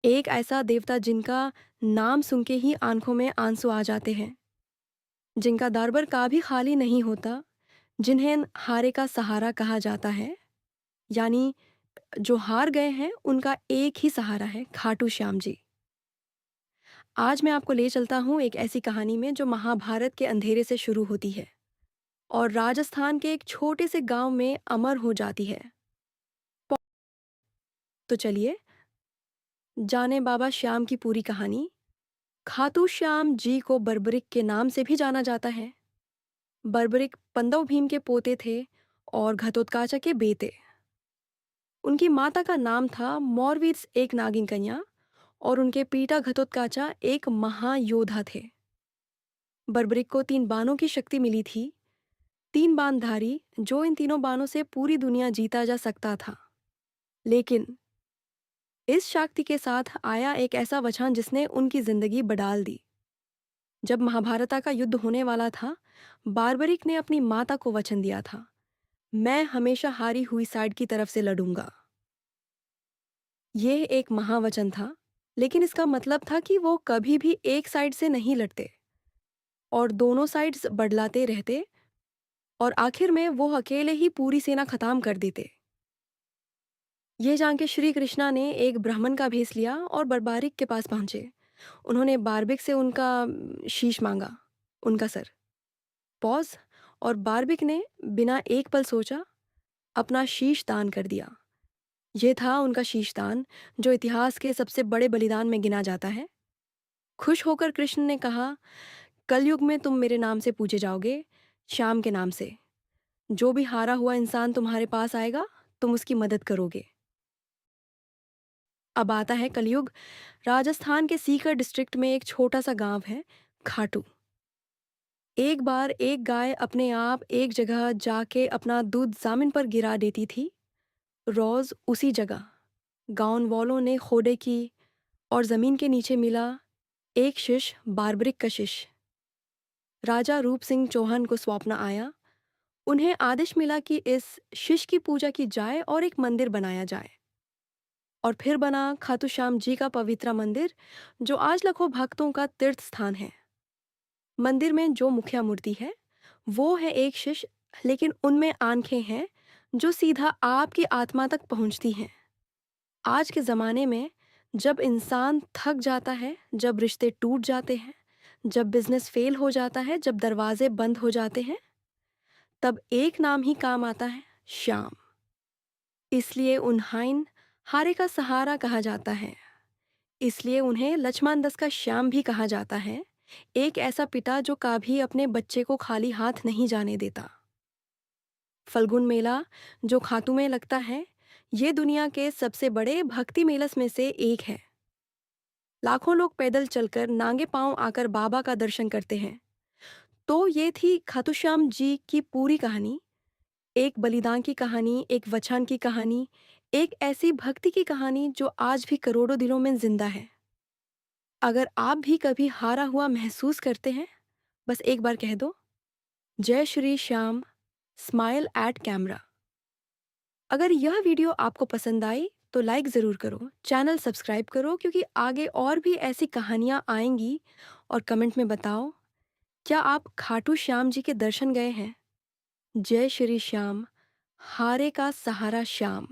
एक ऐसा देवता जिनका नाम सुन के ही आंखों में आंसू आ जाते हैं, जिनका दरबार कभी खाली नहीं होता, जिन्हें हारे का सहारा कहा जाता है, यानी जो हार गए हैं उनका एक ही सहारा है, खाटू श्याम जी। आज मैं आपको ले चलता हूँ एक ऐसी कहानी में जो महाभारत के अंधेरे से शुरू होती है और राजस्थान के एक छोटे से गांव में अमर हो जाती है। तो चलिए जाने बाबा श्याम की पूरी कहानी। खाटू श्याम जी को बर्बरिक के नाम से भी जाना जाता है। बर्बरिक पंदव भीम के पोते थे और घटोत्कचा के बेटे। उनकी माता का नाम था मौरवीर, एक नागिन कन्या, और उनके पिता घटोत्कचा एक महायोद्धा थे। बर्बरिक को 3 बाणों की शक्ति मिली थी, 3 बाणधारी, जो इन तीनों बाणों से पूरी दुनिया जीता जा सकता था। लेकिन इस शक्ति के साथ आया एक ऐसा वचन जिसने उनकी जिंदगी बदल दी। जब महाभारत का युद्ध होने वाला था, बार्बरिक ने अपनी माता को वचन दिया था, मैं हमेशा हारी हुई साइड की तरफ से लड़ूंगा। यह एक महावचन था, लेकिन इसका मतलब था कि वो कभी भी एक साइड से नहीं लड़ते और दोनों साइड्स बदलाते रहते और आखिर में वो अकेले ही पूरी सेना खत्म कर देते। ये जान के श्री कृष्णा ने एक ब्राह्मण का भेष लिया और बर्बारिक के पास पहुंचे। उन्होंने बार्बिक से उनका शीश मांगा, उनका सर। पॉज। और बार्बिक ने बिना एक पल सोचा अपना शीश दान कर दिया। ये था उनका शीश दान, जो इतिहास के सबसे बड़े बलिदान में गिना जाता है। खुश होकर कृष्ण ने कहा, कलयुग में तुम मेरे नाम से पूजे जाओगे, श्याम के नाम से। जो भी हारा हुआ इंसान तुम्हारे पास आएगा, तुम उसकी मदद करोगे। अब आता है कलयुग। राजस्थान के सीकर डिस्ट्रिक्ट में एक छोटा सा गांव है, खाटू। एक बार एक गाय अपने आप एक जगह जाके अपना दूध जमीन पर गिरा देती थी। रोज उसी जगह गांव वालों ने खोदे की और जमीन के नीचे मिला एक शिश, बार्बरिक का शिश। राजा रूप सिंह चौहान को स्वप्न आया। उन्हें आदेश मिला कि इस शिश की पूजा की जाए और एक मंदिर बनाया जाए। और फिर बना खाटू श्याम जी का पवित्र मंदिर, जो आज लाखों भक्तों का तीर्थ स्थान है। मंदिर में जो मुख्य मूर्ति है वो है एक शिश, लेकिन उनमें आंखें हैं जो सीधा आपकी आत्मा तक पहुंचती हैं। आज के ज़माने में जब इंसान थक जाता है, जब रिश्ते टूट जाते हैं, जब बिजनेस फेल हो जाता है, जब दरवाजे बंद हो जाते हैं, तब एक नाम ही काम आता है, श्याम। इसलिए उन्हें हारे का सहारा कहा जाता है। इसलिए उन्हें लक्ष्मण दास का श्याम भी कहा जाता है। एक ऐसा पिता जो कभी अपने बच्चे को खाली हाथ नहीं जाने देता। फल्गुन मेला जो खाटू में लगता है, ये दुनिया के सबसे बड़े भक्ति मेलस में से एक है। लाखों लोग पैदल चलकर नांगे पांव आकर बाबा का दर्शन करते हैं। तो ये थी खाटू श्याम जी की पूरी कहानी। एक बलिदान की कहानी, एक वचन की कहानी, एक ऐसी भक्ति की कहानी जो आज भी करोड़ों दिलों में जिंदा है। अगर आप भी कभी हारा हुआ महसूस करते हैं, बस एक बार कह दो, जय Shri Shyam, smile at camera. अगर यह वीडियो आपको पसंद आई तो लाइक ज़रूर करो, चैनल सब्सक्राइब करो, क्योंकि आगे और भी ऐसी कहानियाँ आएंगी। और कमेंट में बताओ, क्या आप खाटू श्याम जी के दर्शन गए हैं? जय श्री श्याम, हारे का सहारा श्याम।